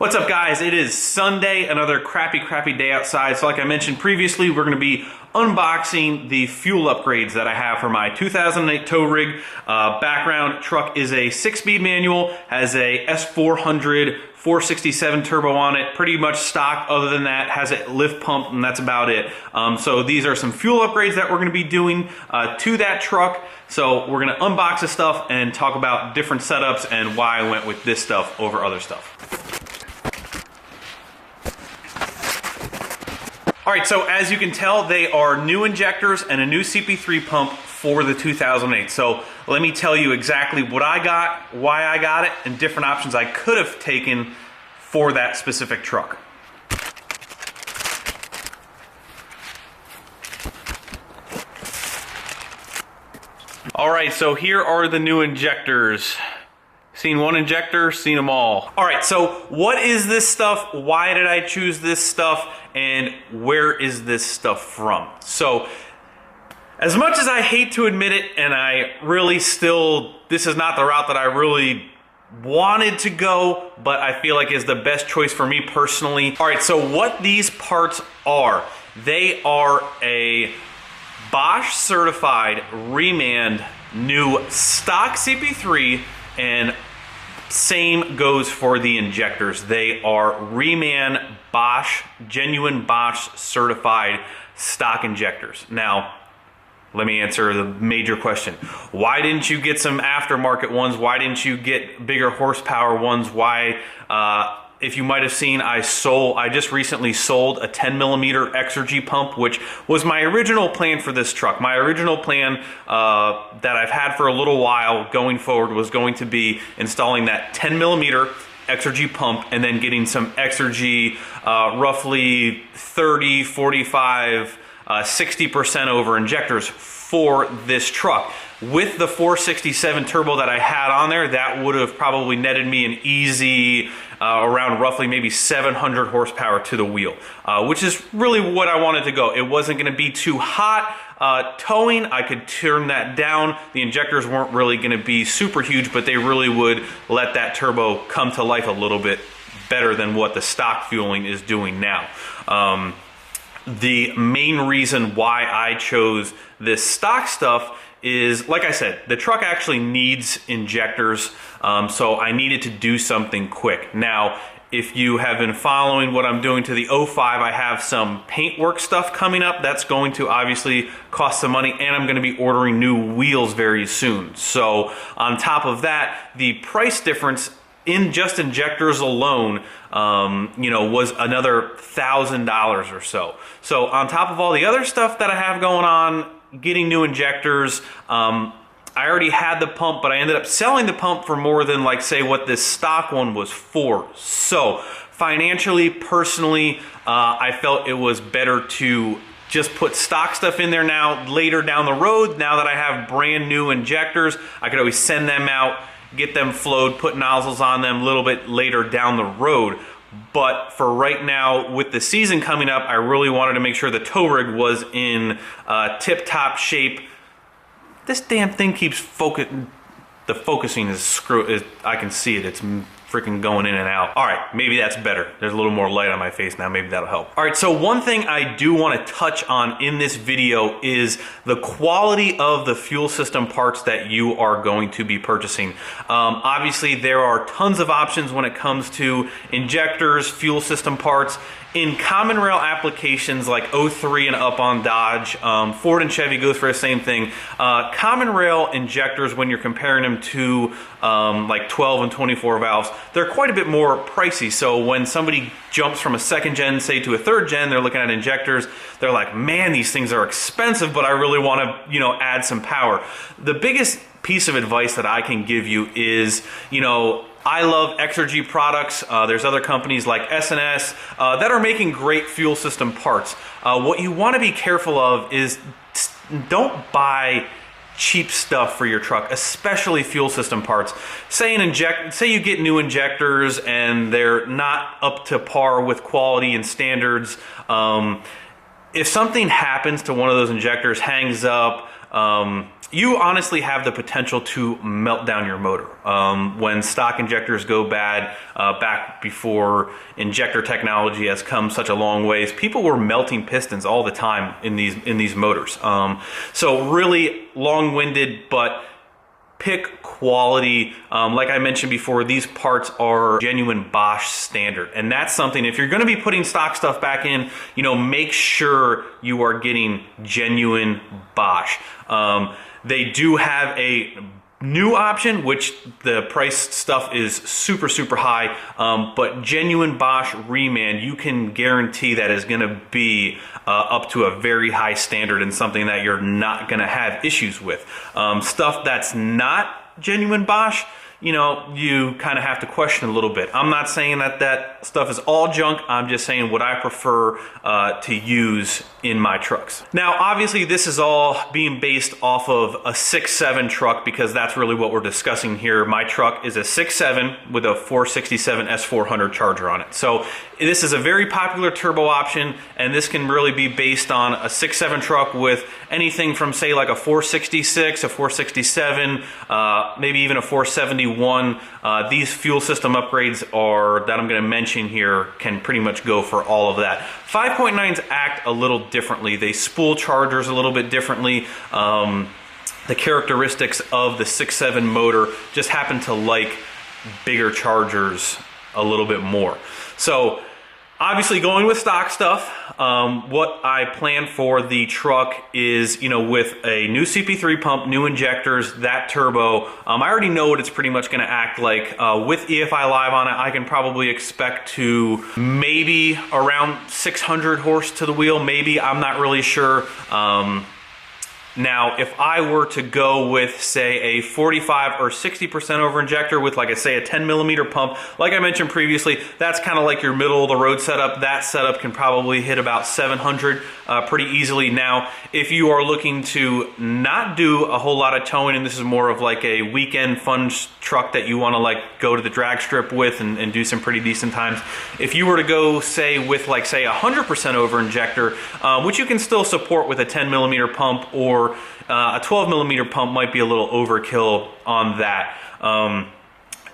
What's up, guys? It is Sunday, another crappy day outside. So like I mentioned previously, we're going to be unboxing the fuel upgrades that I have for my 2008 tow rig. Background truck is a 6-speed manual, has a S400 467 turbo on it, pretty much stock. Other than that, has a lift pump, and that's about it. So these are some fuel upgrades that we're going to be doing to that truck. So we're going to unbox the stuff and talk about different setups and why I went with this stuff over other stuff. All right, so as you can tell, they are new injectors and a new CP3 pump for the 2008. So let me tell you exactly what I got, why I got it, and different options I could have taken for that specific truck. All right, so here are the new injectors. Seen one injector, seen them all. All right, so what is this stuff? Why did I choose this stuff? And where is this stuff from? So, as much as I hate to admit it, and I really still, this is not the route that I really wanted to go, but I feel like is the best choice for me personally. All right, so what these parts are, they are a Bosch certified reman new stock CP3, and same goes for the injectors. They are reman Bosch, genuine Bosch certified stock injectors. Now, let me answer the major question. Why didn't you get some aftermarket ones? Why didn't you get bigger horsepower ones? Why, if you might have seen, I just recently sold a 10mm Exergy pump, which was my original plan for this truck. My original plan that I've had for a little while going forward was going to be installing that 10mm Exergy pump and then getting some Exergy roughly 30, 45, 60% over injectors for this truck. With the 467 turbo that I had on there, that would have probably netted me an easy around roughly maybe 700 horsepower to the wheel, which is really what I wanted to go. It wasn't going to be too hot. Towing, I could turn that down. The injectors weren't really going to be super huge, but they really would let that turbo come to life a little bit better than what the stock fueling is doing now. The main reason why I chose this stock stuff is, like I said, the truck actually needs injectors, so I needed to do something quick. Now, if you have been following what I'm doing to the 05, I have some paintwork stuff coming up. That's going to obviously cost some money, and I'm going to be ordering new wheels very soon. So on top of that, the price difference in just injectors alone, was another $1,000 or so. So on top of all the other stuff that I have going on, getting new injectors, I already had the pump, but I ended up selling the pump for more than, like, say, what this stock one was for. So financially, personally, I felt it was better to just put stock stuff in there now. Later down the road, now that I have brand new injectors, I could always send them out, get them flowed, put nozzles on them a little bit later down the road. But for right now, with the season coming up, I really wanted to make sure the tow rig was in tip-top shape. This damn thing keeps focusing. The focusing is screwed. I can see it. It's freaking going in and out. All right, maybe that's better. There's a little more light on my face now. Maybe that'll help. All right, so one thing I do want to touch on in this video is the quality of the fuel system parts that you are going to be purchasing. Obviously, there are tons of options when it comes to injectors, fuel system parts. In common rail applications like 03 and up on Dodge, Ford and Chevy goes for the same thing. Common rail injectors, when you're comparing them to like 12 and 24 valves, they're quite a bit more pricey. So when somebody jumps from a second gen, say, to a third gen, they're looking at injectors, they're like, man, these things are expensive, but I really want to, add some power. The biggest piece of advice that I can give you is, I love Exergy products. There's other companies like S&S that are making great fuel system parts. What you want to be careful of is don't buy cheap stuff for your truck, especially fuel system parts. Say you get new injectors and they're not up to par with quality and standards. if something happens to one of those injectors, hangs up, you honestly have the potential to melt down your motor. When stock injectors go bad, back before injector technology has come such a long ways, people were melting pistons all the time in these motors. So really long-winded, but pick quality. Like I mentioned before, these parts are genuine Bosch standard, and that's something, if you're going to be putting stock stuff back in, make sure you are getting genuine Bosch. They do have a new option, which the price stuff is super, super high, but genuine Bosch reman, you can guarantee that is going to be up to a very high standard and something that you're not going to have issues with. Stuff that's not genuine Bosch, you kind of have to question a little bit. I'm not saying that that stuff is all junk. I'm just saying what I prefer to use in my trucks. Now, obviously, this is all being based off of a 6.7 truck because that's really what we're discussing here. My truck is a 6.7 with a 467 S400 charger on it. So this is a very popular turbo option, and this can really be based on a 6.7 truck with anything from, say, like a 466, a 467, maybe even a 471. These fuel system upgrades that I'm going to mention here can pretty much go for all of that. 5.9s act a little differently. They spool chargers a little bit differently. The characteristics of the 6.7 motor just happen to like bigger chargers a little bit more. So obviously going with stock stuff, what I plan for the truck is, with a new CP3 pump, new injectors, that turbo, I already know what it's pretty much going to act like. With EFI Live on it, I can probably expect to maybe around 600 horse to the wheel, maybe, I'm not really sure. Now, if I were to go with, say, a 45 or 60% over injector with, like I say, a 10 millimeter pump, like I mentioned previously, that's kind of like your middle of the road setup. That setup can probably hit about 700 pretty easily. Now, if you are looking to not do a whole lot of towing, and this is more of like a weekend fun truck that you want to like go to the drag strip with and do some pretty decent times, if you were to go, say, with like, say, 100% over injector, which you can still support with a 10 millimeter pump, or a 12 millimeter pump might be a little overkill on that.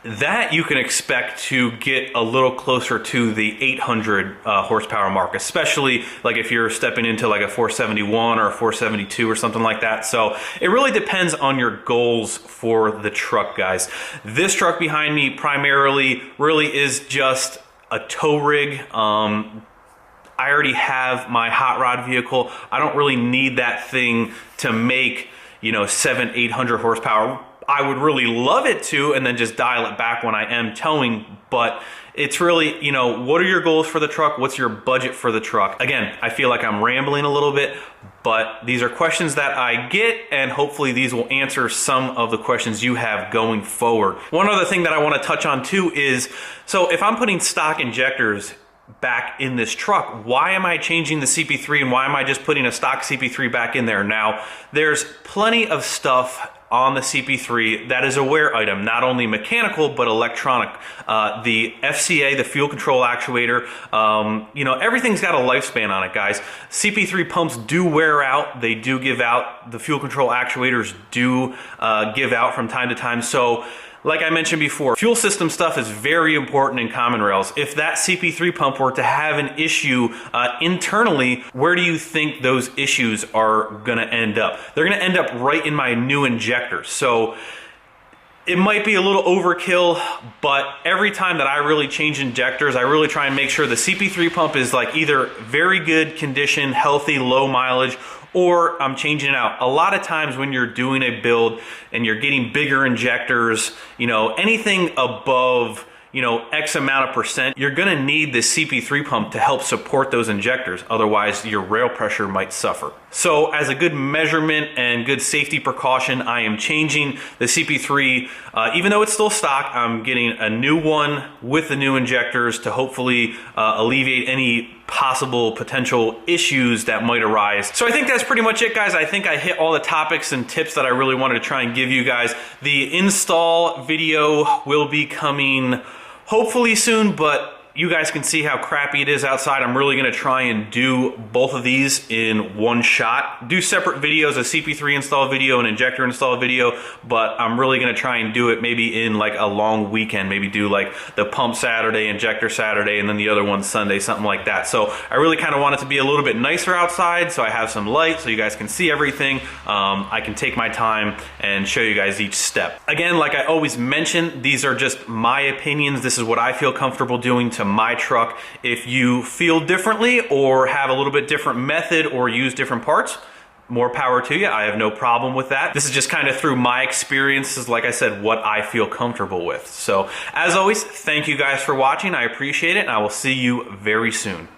That you can expect to get a little closer to the 800 horsepower mark, especially like if you're stepping into like a 471 or a 472 or something like that. So it really depends on your goals for the truck, guys. This truck behind me primarily really is just a tow rig. I already have my hot rod vehicle. I don't really need that thing to make, 700-800 horsepower. I would really love it to, and then just dial it back when I am towing, but it's really, what are your goals for the truck? What's your budget for the truck? Again, I feel like I'm rambling a little bit, but these are questions that I get, and hopefully these will answer some of the questions you have going forward. One other thing that I want to touch on too is, so if I'm putting stock injectors back in this truck, why am I changing the CP3 and why am I just putting a stock CP3 back in there? Now, there's plenty of stuff on the CP3 that is a wear item, not only mechanical but electronic. The FCA, the fuel control actuator, everything's got a lifespan on it, guys. CP3 pumps do wear out, they do give out, the fuel control actuators do give out from time to time. So like I mentioned before, fuel system stuff is very important in common rails. If that CP3 pump were to have an issue internally, where do you think those issues are gonna end up? They're gonna end up right in my new injector. So it might be a little overkill, but every time that I really change injectors, I really try and make sure the CP3 pump is like either very good condition, healthy, low mileage, or I'm changing it out. A lot of times when you're doing a build and you're getting bigger injectors, anything above, X amount of percent, you're gonna need the CP3 pump to help support those injectors. Otherwise, your rail pressure might suffer. So as a good measurement and good safety precaution, I am changing the CP3. Even though it's still stock, I'm getting a new one with the new injectors to hopefully alleviate any possible potential issues that might arise. So I think that's pretty much it, guys. I think I hit all the topics and tips that I really wanted to try and give you guys. The install video will be coming hopefully soon, but you guys can see how crappy it is outside. I'm really gonna try and do both of these in one shot. Do separate videos, a CP3 install video, an injector install video, but I'm really gonna try and do it maybe in like a long weekend, maybe do like the pump Saturday, injector Saturday, and then the other one Sunday, something like that. So I really kind of want it to be a little bit nicer outside, so I have some light so you guys can see everything. I can take my time and show you guys each step. Again, like I always mention, these are just my opinions. This is what I feel comfortable doing to my truck. If you feel differently or have a little bit different method or use different parts, more power to you. I have no problem with that. This is just kind of through my experiences, like I said, what I feel comfortable with. So as always, thank you guys for watching. I appreciate it, and I will see you very soon.